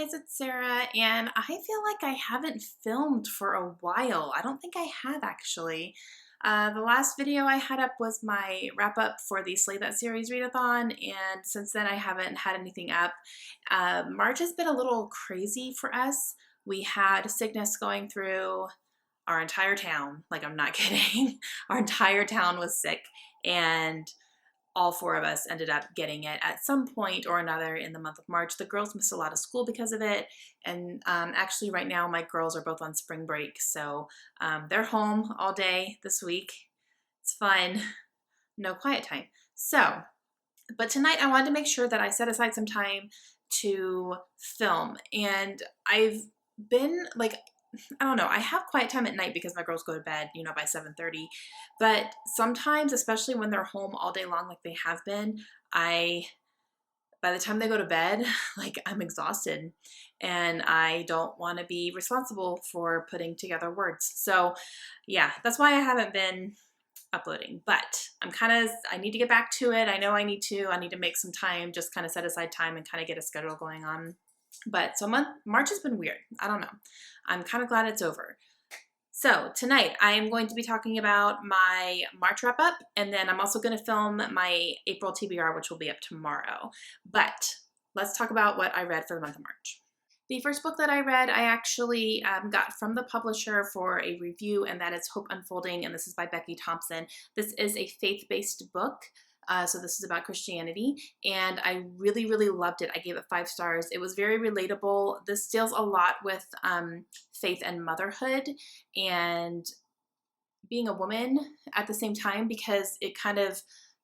guys, it's Sarah, and I feel like I haven't filmed for a while. I don't think I have actually. The last video I had up was my wrap up for the Slay That Series readathon, and since then I haven't had anything up. March has been a little crazy for us. We had sickness going through our entire town. Like, I'm not kidding. Our entire town was sick, and all four of us ended up getting it at some point or another in the month of March. The girls missed a lot of school because of it. And actually right now my girls are both on spring break. So they're home all day this week. It's fun. No quiet time. So, but tonight I wanted to make sure that I set aside some time to film. And I've been like, I don't know, I have quiet time at night because my girls go to bed, by 7:30. But sometimes, especially when they're home all day long like they have been, by the time they go to bed, like, I'm exhausted and I don't want to be responsible for putting together words. So yeah, that's why I haven't been uploading, but I need to get back to it. I know I need to make some time, just kind of set aside time and kind of get a schedule going on. But so March has been weird. I don't know. I'm kind of glad it's over. So tonight I am going to be talking about my March wrap up, and then I'm also going to film my April TBR, which will be up tomorrow. But let's talk about what I read for the month of March. The first book that I read, I actually got from the publisher for a review, and that is Hope Unfolding, and this is by Becky Thompson. This is a faith-based book. So this is about Christianity, and I really, really loved it. I gave it 5 stars. It was very relatable. This deals a lot with faith and motherhood and being a woman at the same time, because it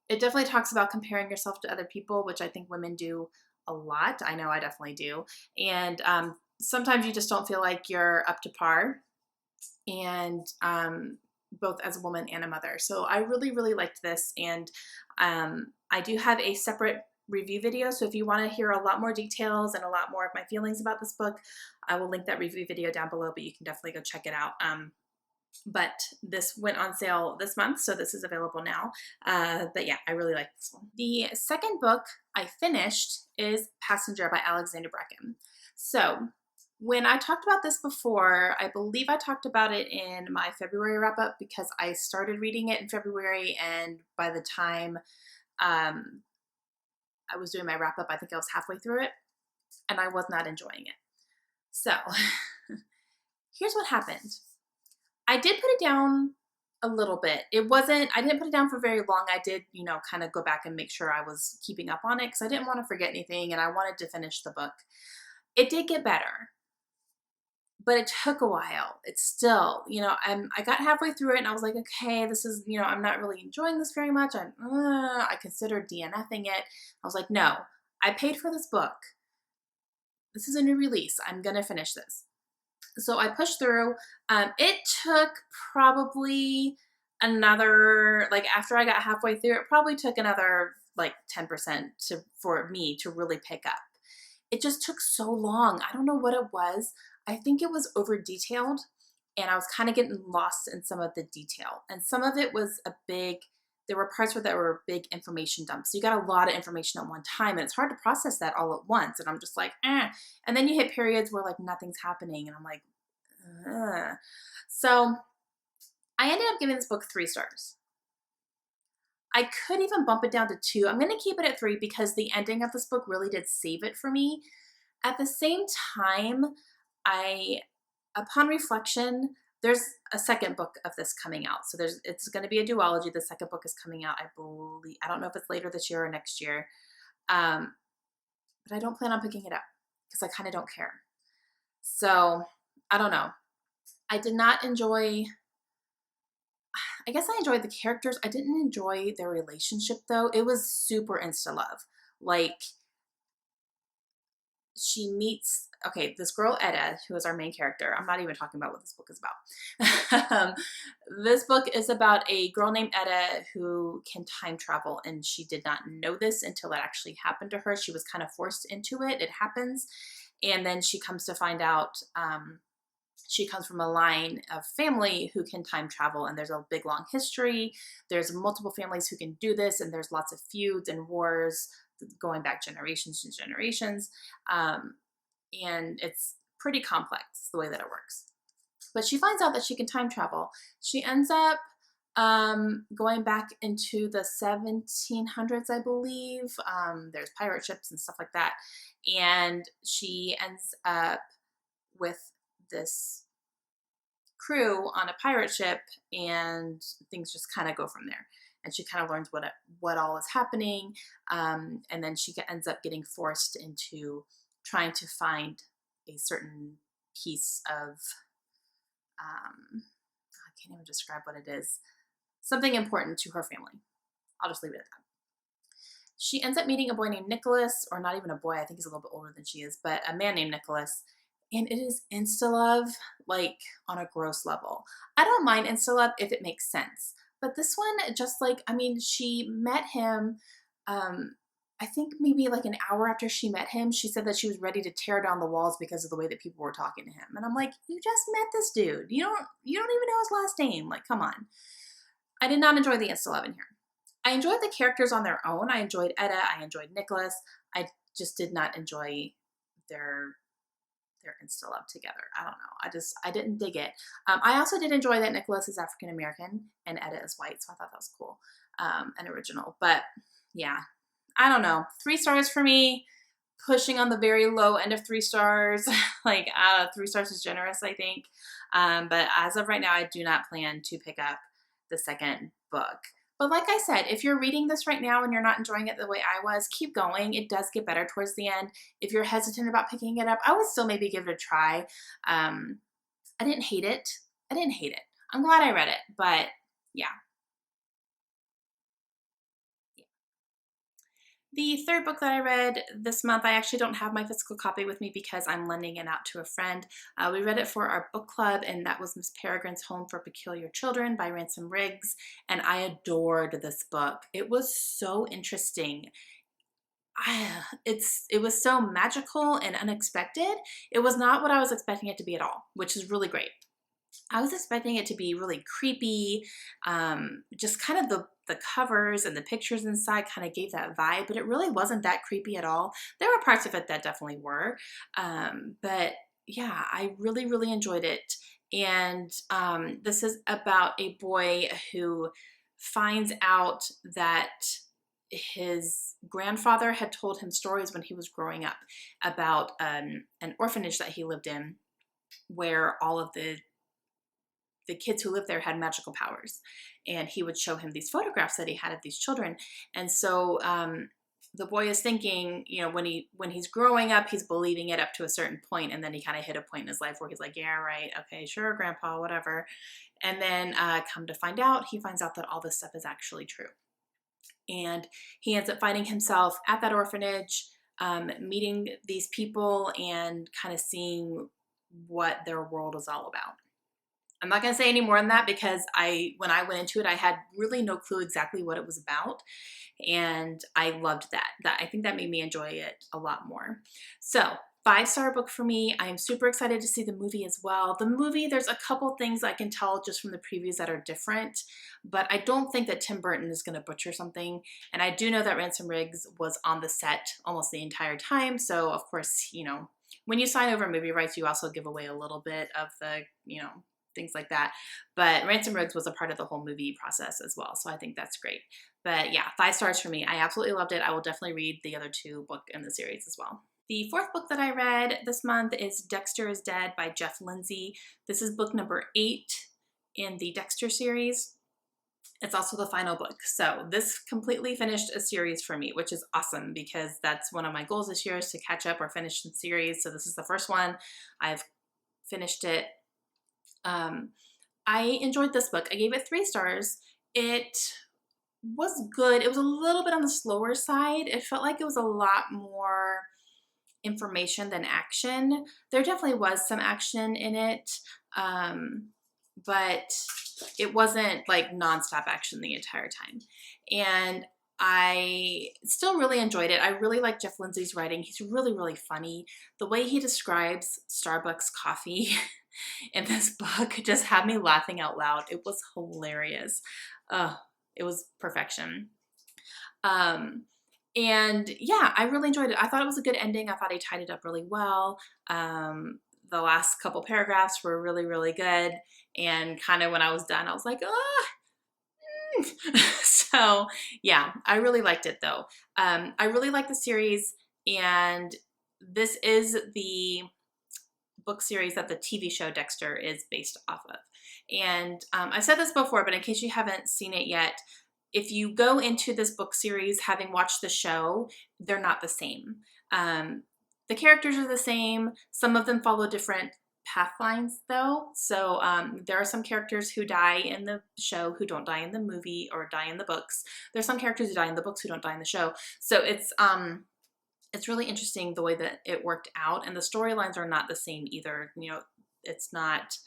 definitely talks about comparing yourself to other people, which I think women do a lot. I know I definitely do. And sometimes you just don't feel like you're up to par, and both as a woman and a mother. So I really, really liked this, and I do have a separate review video, so if you want to hear a lot more details and a lot more of my feelings about this book, I will link that review video down below, but you can definitely go check it out. But this went on sale this month, so this is available now. But yeah, I really like this one. The second book I finished is Passenger by Alexandra Bracken. So when I talked about this before, I believe I talked about it in my February wrap-up, because I started reading it in February, and by the time I was doing my wrap-up, I think I was halfway through it, and I was not enjoying it. So here's what happened. I did put it down a little bit. I didn't put it down for very long. I did, kind of go back and make sure I was keeping up on it, because I didn't want to forget anything, and I wanted to finish the book. It did get better, but it took a while. It's still, I got halfway through it and I was like, okay, this is, I'm not really enjoying this very much. I considered DNFing it. I was like, no, I paid for this book. This is a new release. I'm going to finish this. So I pushed through. It took probably another, after I got halfway through, it probably took another 10% for me to really pick up. It just took so long. I don't know what it was. I think it was over detailed, and I was kind of getting lost in some of the detail. And some of it was there were parts that were big information dumps. So you got a lot of information at one time, and it's hard to process that all at once. And I'm just like, eh. And then you hit periods where nothing's happening, and I'm like, ugh. So I ended up giving this book 3 stars. I could even bump it down to 2. I'm going to keep it at 3 because the ending of this book really did save it for me. At the same time, upon reflection, there's a second book of this coming out. So it's going to be a duology. The second book is coming out, I believe. I don't know if it's later this year or next year. But I don't plan on picking it up because I kind of don't care. So I don't know. I did not enjoy, I guess I enjoyed the characters. I didn't enjoy their relationship though. It was super insta love. She meets, this girl, Etta, who is our main character. I'm not even talking about what this book is about. This book is about a girl named Etta who can time travel, and she did not know this until it actually happened to her. She was kind of forced into it. It happens. And then she comes to find out she comes from a line of family who can time travel, and there's a big, long history. There's multiple families who can do this, and there's lots of feuds and wars going back generations and generations. and it's pretty complex the way that it works. But she finds out that she can time travel. She ends up going back into the 1700s, I believe. There's pirate ships and stuff like that. And she ends up with this crew on a pirate ship, and things just kind of go from there. And she kind of learns what all is happening, and then she ends up getting forced into trying to find a certain piece of I can't even describe what it is. Something important to her family. I'll just leave it at that. She ends up meeting a boy named Nicholas, or not even a boy, I think he's a little bit older than she is, but a man named Nicholas. And it is insta-love, like on a gross level. I don't mind insta-love if it makes sense. But this one, just like, I mean, she met him, I think maybe like an hour after she met him, she said that she was ready to tear down the walls because of the way that people were talking to him. And I'm like, you just met this dude. You don't even know his last name. Like, come on. I did not enjoy the insta-love in here. I enjoyed the characters on their own. I enjoyed Etta. I enjoyed Nicholas. I just did not enjoy their insta-love together. I don't know. I didn't dig it. I also did enjoy that Nicholas is African American and Etta is white, so I thought that was cool and original. But yeah, I don't know. 3 stars for me, pushing on the very low end of 3 stars. Like 3 stars is generous, I think. But as of right now, I do not plan to pick up the second book. But like I said, if you're reading this right now and you're not enjoying it the way I was, keep going. It does get better towards the end. If you're hesitant about picking it up, I would still maybe give it a try. I didn't hate it. I'm glad I read it, but yeah. The third book that I read this month, I actually don't have my physical copy with me because I'm lending it out to a friend. We read it for our book club, and that was Miss Peregrine's Home for Peculiar Children by Ransom Riggs, and I adored this book. It was so interesting. It was so magical and unexpected. It was not what I was expecting it to be at all, which is really great. I was expecting it to be really creepy. Just kind of the covers and the pictures inside kind of gave that vibe, but it really wasn't that creepy at all. There were parts of it that definitely were. But yeah, I really, really enjoyed it. And this is about a boy who finds out that his grandfather had told him stories when he was growing up about an orphanage that he lived in, where all of the kids who lived there had magical powers, and he would show him these photographs that he had of these children. And so the boy is thinking, you know, when he's growing up, he's believing it up to a certain point, and then he kind of hit a point in his life where he's like, yeah, right, okay, sure, grandpa, whatever. And then come to find out, he finds out that all this stuff is actually true. And he ends up finding himself at that orphanage, meeting these people and kind of seeing what their world is all about. I'm not going to say any more than that because when I went into it, I had really no clue exactly what it was about. And I loved that. I think that made me enjoy it a lot more. So 5-star book for me. I am super excited to see the movie as well. The movie, there's a couple things I can tell just from the previews that are different, but I don't think that Tim Burton is going to butcher something. And I do know that Ransom Riggs was on the set almost the entire time. So of course, you know, when you sign over movie rights, you also give away a little bit of the, you know, things like that. But Ransom Riggs was a part of the whole movie process as well. So I think that's great. But yeah, 5 stars for me. I absolutely loved it. I will definitely read the other 2 books in the series as well. The 4th book that I read this month is Dexter is Dead by Jeff Lindsay. This is book number 8 in the Dexter series. It's also the final book. So this completely finished a series for me, which is awesome because that's one of my goals this year is to catch up or finish the series. So this is the first one. I've finished it. I enjoyed this book. I gave it 3 stars. It was good. It was a little bit on the slower side. It felt like it was a lot more information than action. There definitely was some action in it, but it wasn't like nonstop action the entire time. And I still really enjoyed it. I really like Jeff Lindsay's writing. He's really, really funny. The way he describes Starbucks coffee in this book just had me laughing out loud. It was hilarious. It was perfection. And yeah, I really enjoyed it. I thought it was a good ending. I thought he tied it up really well. The last couple paragraphs were really, really good. And kind of when I was done, I was like, oh. So yeah, I really liked it though. I really like the series, and this is the book series that the TV show Dexter is based off of. And I've said this before, but in case you haven't seen it yet, if you go into this book series having watched the show, they're not the same. The characters are the same. Some of them follow different path lines though. So there are some characters who die in the show who don't die in the movie or die in the books. There's some characters who die in the books who don't die in the show. So it's really interesting the way that it worked out, and the storylines are not the same either. You know, it's not,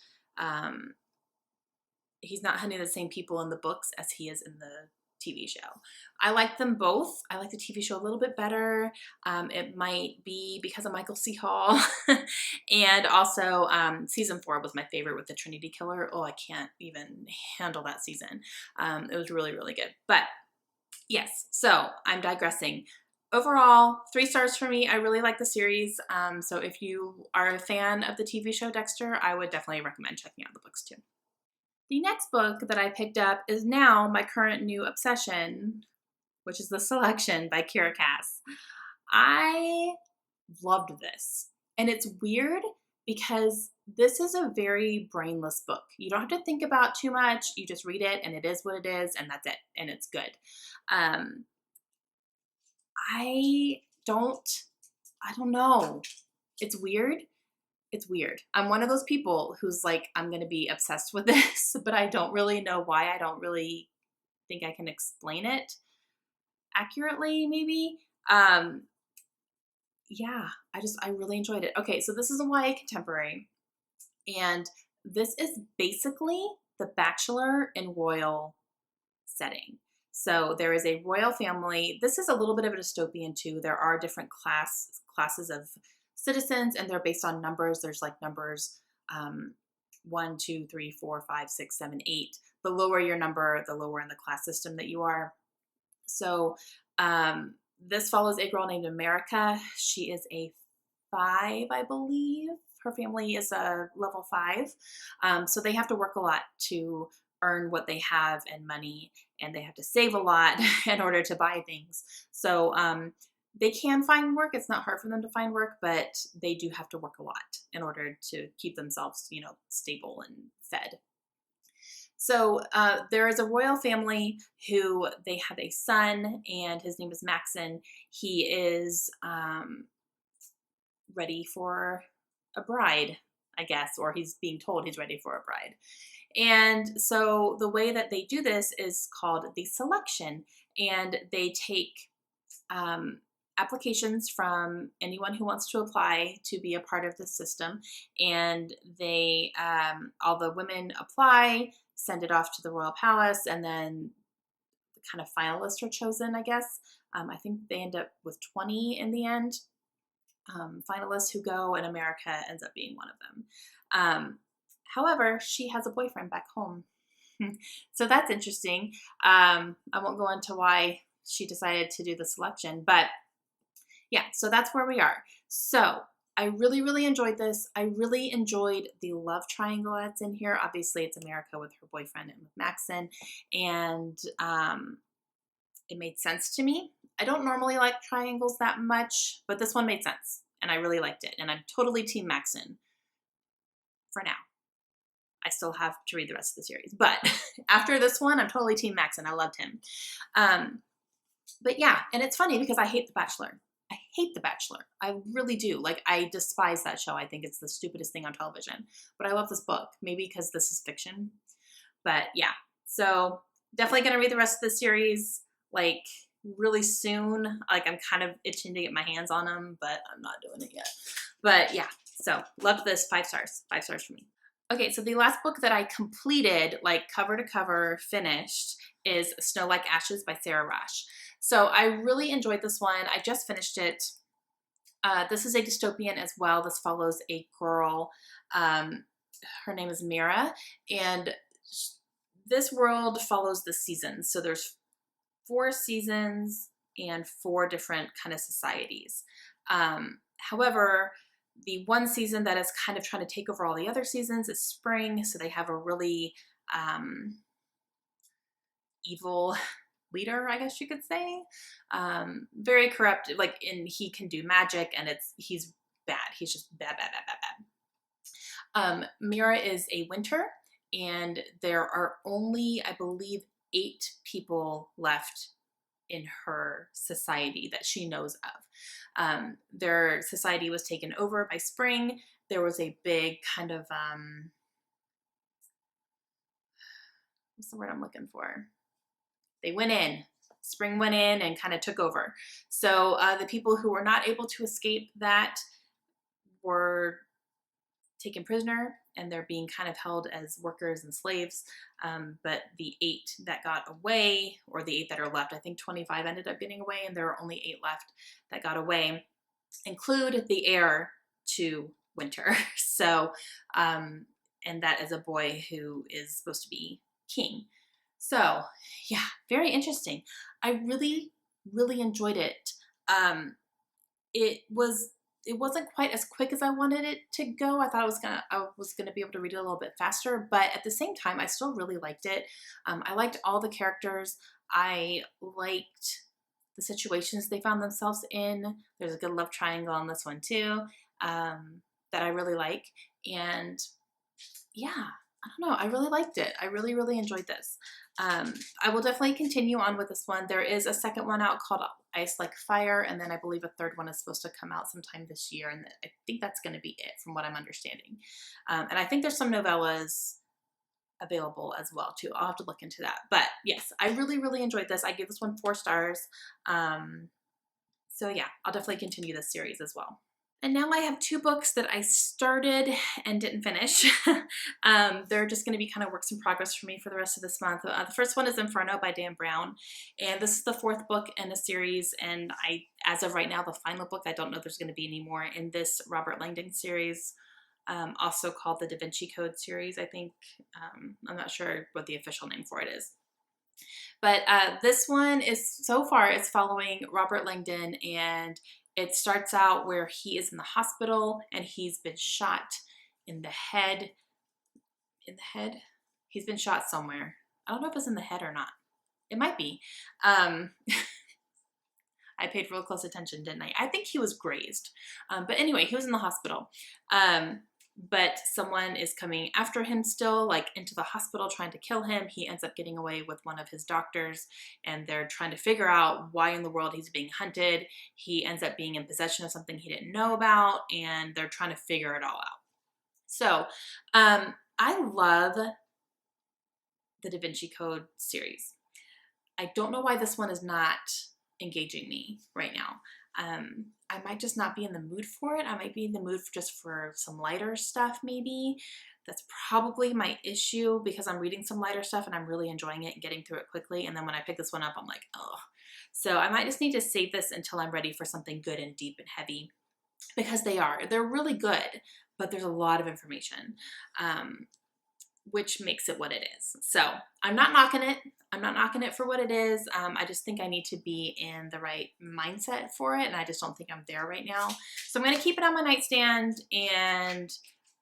he's not hunting the same people in the books as he is in the TV show. I like them both. I like the TV show a little bit better. It might be because of Michael C. Hall. And also season 4 was my favorite with the Trinity Killer. Oh, I can't even handle that season. It was really, really good. But yes, so I'm digressing. Overall, 3 stars for me. I really like the series. So if you are a fan of the TV show Dexter, I would definitely recommend checking out the books too. The next book that I picked up is now my current new obsession, which is The Selection by Kira Cass. I loved this. And it's weird because this is a very brainless book. You don't have to think about too much. You just read it and it is what it is, and that's it. And it's good. I don't know. It's weird. It's weird. I'm one of those people who's like, I'm going to be obsessed with this, but I don't really know why. I don't really think I can explain it accurately, maybe. Yeah, I really enjoyed it. Okay, so this is a YA contemporary, and this is basically The Bachelor in royal setting. So there is a royal family. This is a little bit of a dystopian too. There are different classes of citizens, and they're based on numbers. There's like numbers 1, 2, 3, 4, 5, 6, 7, 8. The lower your number, the lower in the class system that you are. So this follows a girl named America. She is a 5, I believe. Her family is a level 5. So they have to work a lot to earn what they have and money, and they have to save a lot in order to buy things. So they can find work. It's not hard for them to find work, but they do have to work a lot in order to keep themselves, stable and fed. So there is a royal family who they have a son, and his name is Maxon. He is ready for a bride, I guess, or he's being told he's ready for a bride. And so the way that they do this is called the selection, and they take applications from anyone who wants to apply to be a part of the system, and they all the women apply, send it off to the royal palace, and then the kind of finalists are chosen, I guess. I think they end up with 20 in the end, finalists who go, and America ends up being one of them. However, she has a boyfriend back home. So that's interesting. I won't go into why she decided to do the selection, but yeah, so that's where we are. So I really, really enjoyed this. I really enjoyed the love triangle that's in here. Obviously, it's America with her boyfriend and with Maxon, and it made sense to me. I don't normally like triangles that much, but this one made sense, and I really liked it. And I'm totally Team Maxon for now. I still have to read the rest of the series, but after this one, I'm totally Team Maxon. I loved him. But yeah, and it's funny because I hate The Bachelor. I hate The Bachelor. I really do. Like, I despise that show. I think it's the stupidest thing on television. But I love this book, maybe because this is fiction. But yeah, so definitely going to read the rest of the series, like, really soon. Like, I'm kind of itching to get my hands on them, but I'm not doing it yet. But yeah, so loved this. 5 stars. 5 stars for me. Okay, so the last book that I completed, like cover to cover, finished, is Snow Like Ashes by Sarah Rash. So I really enjoyed this one. I just finished it. This is a dystopian as well. This follows a girl. Her name is Mira, and this world follows the seasons. So there's 4 seasons. and 4 different kind of societies. However, the one season that is kind of trying to take over all the other seasons is spring, so they have a really evil leader, I guess you could say. Very corrupt, like, and he can do magic, and he's bad. He's just bad, bad, bad, bad, bad. Mira is a winter, and there are only, I believe, 8 people left in her society that she knows of. Their society was taken over by spring. There was a big kind of, what's the word I'm looking for? They went in. Spring went in and kind of took over. So the people who were not able to escape that were taken prisoner, and they're being kind of held as workers and slaves. But the 8 that got away, or the 8 that are left, I think 25 ended up getting away, and there are only 8 left that got away, include the heir to Winter. So, and that is a boy who is supposed to be king. So, yeah, very interesting. I really, really enjoyed it. It wasn't quite as quick as I wanted it to go. I thought I was gonna be able to read it a little bit faster, but at the same time, I still really liked it. I liked all the characters. I liked the situations they found themselves in. There's a good love triangle on this one too, that I really like. And yeah, I don't know. I really liked it. I really, really enjoyed this. I will definitely continue on with this one. There is a second one out called Ice Like Fire, and then I believe a third one is supposed to come out sometime this year, and I think that's going to be it from what I'm understanding. And I think there's some novellas available as well too. I'll have to look into that. But yes, I really, really enjoyed this. I give this one 4 stars. So yeah, I'll definitely continue this series as well. And now I have 2 books that I started and didn't finish. They're just going to be kind of works in progress for me for the rest of this month. The first one is Inferno by Dan Brown, and this is the 4th book in a series, and as of right now, the final book. I don't know if there's going to be any more in this Robert Langdon series, also called the Da Vinci Code series, I think. I'm not sure what the official name for it is. But this one is, so far, it's following Robert Langdon, and it starts out where he is in the hospital and he's been shot in the head. In the head? He's been shot somewhere. I don't know if it's in the head or not. It might be. I paid real close attention, didn't I? I think he was grazed. But anyway, he was in the hospital. But someone is coming after him still, like into the hospital, trying to kill him. He ends up getting away with one of his doctors, and they're trying to figure out why in the world he's being hunted. He ends up being in possession of something he didn't know about, and they're trying to figure it all out. So I love the Da Vinci Code series. I don't know why this one is not engaging me right now. I might just not be in the mood for it. I might be in the mood just for some lighter stuff, maybe. That's probably my issue, because I'm reading some lighter stuff and I'm really enjoying it and getting through it quickly. And then when I pick this one up, I'm like, oh. So I might just need to save this until I'm ready for something good and deep and heavy, because they're really good, but there's a lot of information, which makes it what it is. So I'm not knocking it. I'm not knocking it for what it is. I just think I need to be in the right mindset for it, and I just don't think I'm there right now. So I'm going to keep it on my nightstand and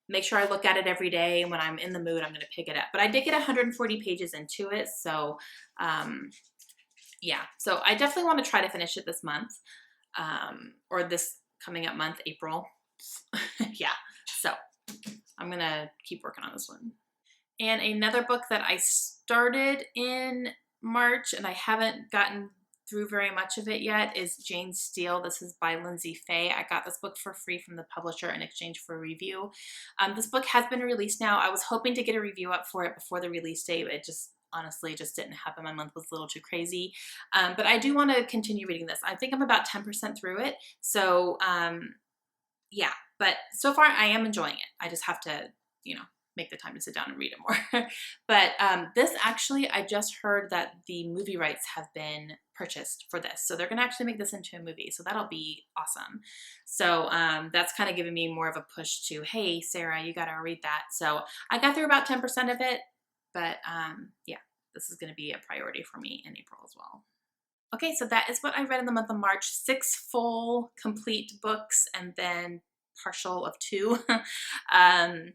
make sure I look at it every day. When I'm in the mood, I'm going to pick it up. But I did get 140 pages into it, so yeah. So I definitely want to try to finish it this month, or this coming up month, April. Yeah. So I'm going to keep working on this one. And another book that I started in March and I haven't gotten through very much of it yet is Jane Steele. This is by Lindsay Fay. I got this book for free from the publisher in exchange for a review. This book has been released now. I was hoping to get a review up for it before the release date, but it just honestly just didn't happen. My month was a little too crazy. But I do want to continue reading this. I think I'm about 10% through it. So yeah, but so far I am enjoying it. I just have to, make the time to sit down and read it more. But this actually, I just heard that the movie rights have been purchased for this. So they're going to actually make this into a movie. So that'll be awesome. So that's kind of giving me more of a push to, hey, Sarah, you got to read that. So I got through about 10% of it. But yeah, this is going to be a priority for me in April as well. Okay, so that is what I read in the month of March. 6 full, complete books, and then partial of 2. um,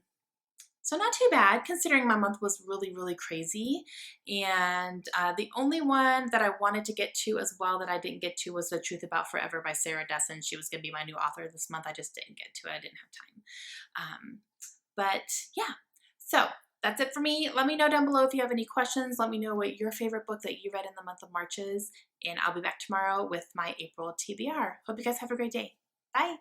so not too bad, considering my month was really, really crazy. And the only one that I wanted to get to as well that I didn't get to was The Truth About Forever by Sarah Dessen. She was going to be my new author this month. I just didn't get to it. I didn't have time. But yeah, so that's it for me. Let me know down below if you have any questions. Let me know what your favorite book that you read in the month of March is. And I'll be back tomorrow with my April TBR. Hope you guys have a great day. Bye.